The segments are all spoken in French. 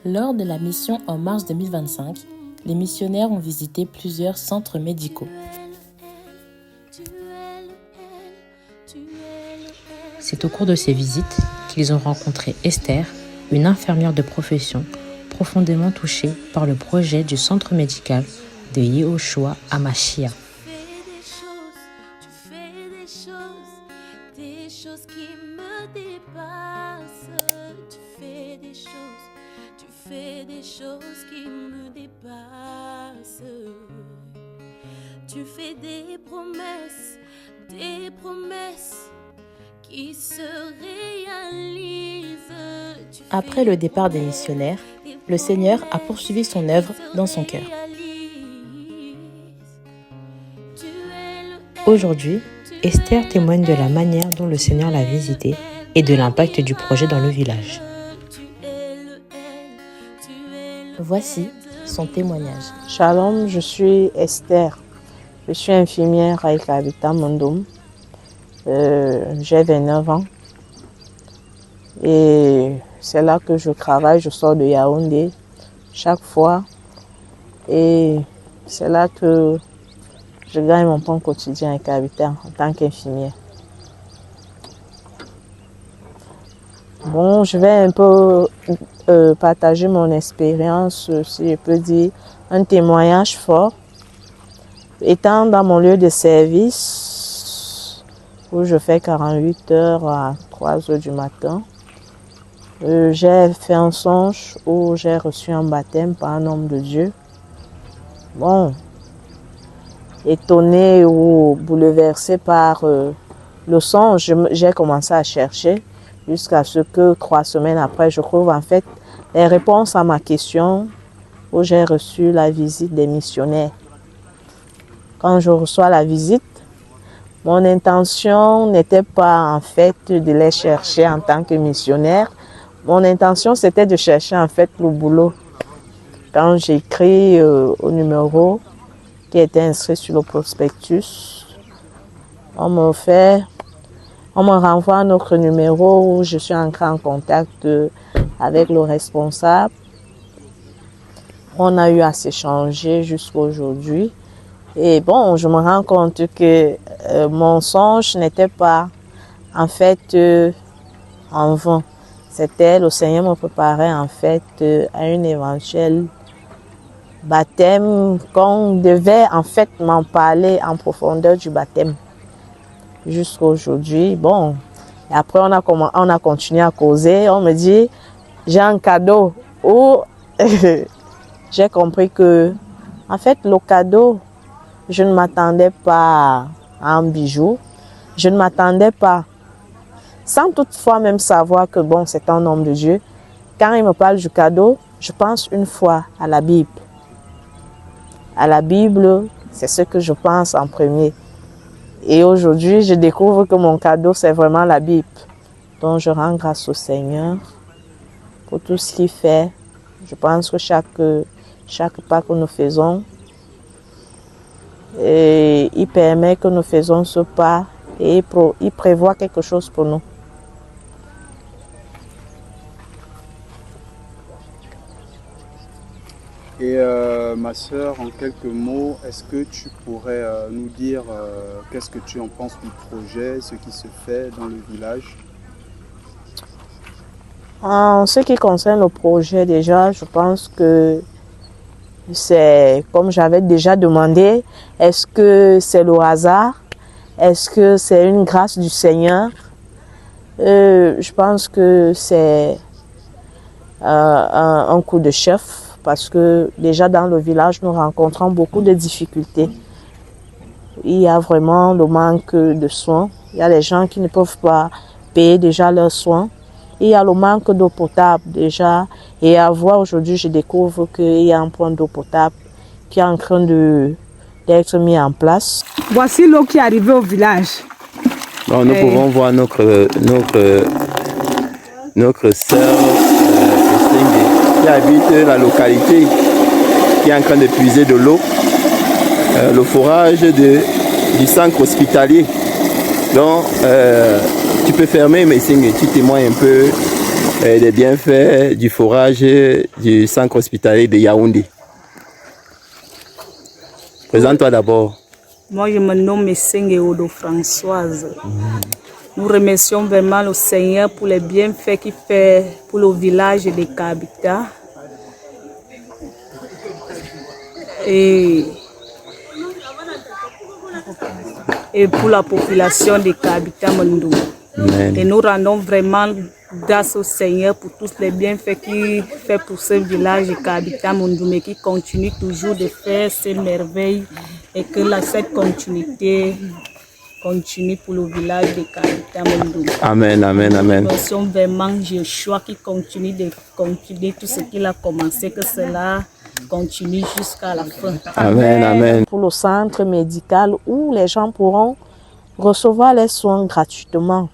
Lors de la mission en mars 2025, les missionnaires ont visité plusieurs centres médicaux. C'est au cours de ces visites qu'ils ont rencontré Esther, une infirmière de profession profondément touchée par le projet du centre médical de Yehoshua Amashia. Des choses qui me dépassent. Tu fais des choses qui me dépassent. Tu fais des promesses qui se réalisent. Après le départ des missionnaires, le Seigneur a poursuivi son œuvre dans son cœur. Aujourd'hui, Esther témoigne de la manière dont le Seigneur l'a visitée et de l'impact du projet dans le village. Voici son témoignage. Shalom, je suis Esther. Je suis infirmière à Habitat Mondoum. J'ai 29 ans. Et c'est là que je travaille. Je sors de Yaoundé chaque fois. Et c'est là que je gagne mon pain quotidien avec Habitat en tant qu'infirmière. Bon, je vais un peu partager mon expérience, si je peux dire, un témoignage fort. Étant dans mon lieu de service, où je fais 48 heures à 3 heures du matin, j'ai fait un songe où j'ai reçu un baptême par un homme de Dieu. Bon, étonné ou bouleversé par le songe, j'ai commencé à chercher jusqu'à ce que 3 semaines après, je trouve en fait les réponses à ma question où j'ai reçu la visite des missionnaires. Quand je reçois la visite, mon intention n'était pas en fait de les chercher en tant que missionnaire. Mon intention c'était de chercher en fait le boulot. Quand j'écris au numéro qui était inscrit sur le prospectus, on me renvoie à notre numéro où je suis entrée en contact avec le responsable. On a eu à s'échanger jusqu'à aujourd'hui. Et bon, je me rends compte que mon songe n'était pas en fait en vain. C'était le Seigneur me préparait en fait à une éventuelle baptême qu'on devait en fait m'en parler en profondeur du baptême. Jusqu'à aujourd'hui, bon, et après on a continué à causer. On me dit, j'ai un cadeau. Ou j'ai compris que, en fait, le cadeau, je ne m'attendais pas à un bijou. Je ne m'attendais pas, sans toutefois même savoir que bon, c'est un homme de Dieu. Quand il me parle du cadeau, je pense une fois à la Bible. À la Bible, c'est ce que je pense en premier. Et aujourd'hui, je découvre que mon cadeau, c'est vraiment la Bible. Donc, je rends grâce au Seigneur pour tout ce qu'il fait. Je pense que chaque pas que nous faisons, et il permet que nous faisons ce pas et il prévoit quelque chose pour nous. Et ma sœur, en quelques mots, est-ce que tu pourrais nous dire qu'est-ce que tu en penses du projet, ce qui se fait dans le village? En ce qui concerne le projet, déjà, je pense que c'est, comme j'avais déjà demandé, est-ce que c'est le hasard? Est-ce que c'est une grâce du Seigneur? Je pense que c'est un coup de chef. Parce que déjà dans le village, nous rencontrons beaucoup de difficultés. Il y a vraiment le manque de soins. Il y a les gens qui ne peuvent pas payer déjà leurs soins. Il y a le manque d'eau potable déjà. Et à voir aujourd'hui, je découvre qu'il y a un point d'eau potable qui est en train d'être mis en place. Voici l'eau qui est arrivée au village. Bon, nous pouvons voir notre sœur qui habite la localité, qui est en train de puiser de l'eau, le forage du centre hospitalier. Donc, tu peux fermer, mais tu témoignes un peu des bienfaits du forage du centre hospitalier de Yaoundé. Présente-toi d'abord. Moi, je me nomme Essenge Odo Françoise. Nous remercions vraiment le Seigneur pour les bienfaits qu'il fait pour le village de Kabita. Et pour la population de Kabita Mondou. Amen. Et nous rendons vraiment grâce au Seigneur pour tous les bienfaits qu'il fait pour ce village de Kabita Mondou, mais qui continue toujours de faire ces merveilles et que cette continuité continue pour le village de Kabita Mondou. Amen, amen, amen. Nous sommes vraiment Joshua qui continue de continuer tout ce qu'il a commencé, que cela continue jusqu'à la fin. Amen, amen. Pour le centre médical où les gens pourront recevoir les soins gratuitement.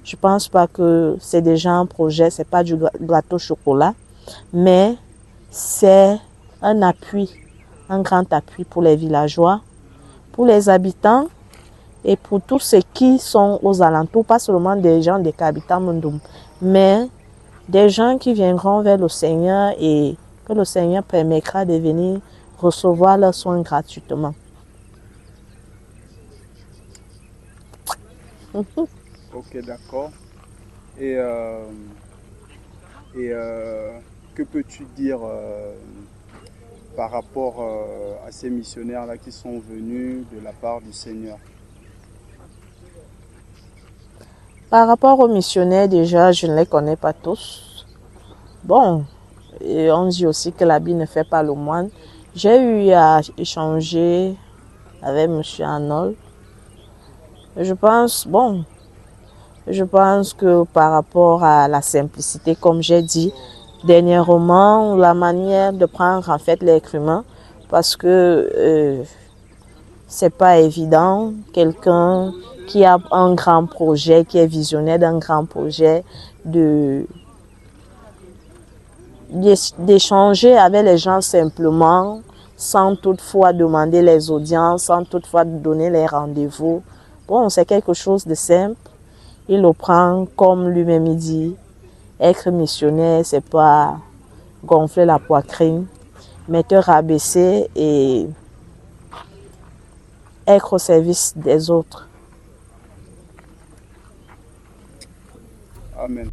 Je ne pense pas que c'est déjà un projet, ce n'est pas du gâteau chocolat, mais c'est un appui, un grand appui pour les villageois, pour les habitants et pour tous ceux qui sont aux alentours, pas seulement des gens de Kabita Mondoum, mais des gens qui viendront vers le Seigneur et que le Seigneur permettra de venir recevoir leurs soins gratuitement. Ok, d'accord. Et que peux-tu dire par rapport à ces missionnaires-là qui sont venus de la part du Seigneur? Par rapport aux missionnaires, déjà, je ne les connais pas tous. Bon, et on dit aussi que l'habit ne fait pas le moine. J'ai eu à échanger avec M. Arnold. Je pense que par rapport à la simplicité, comme j'ai dit dernièrement, la manière de prendre en fait l'être humain, parce que c'est pas évident, quelqu'un qui a un grand projet, qui est visionnaire d'un grand projet, d'échanger avec les gens simplement, sans toutefois demander les audiences, sans toutefois donner les rendez-vous. Bon, c'est quelque chose de simple. Il le prend comme lui-même dit. Être missionnaire, c'est pas gonfler la poitrine, mais te rabaisser et être au service des autres. Amen.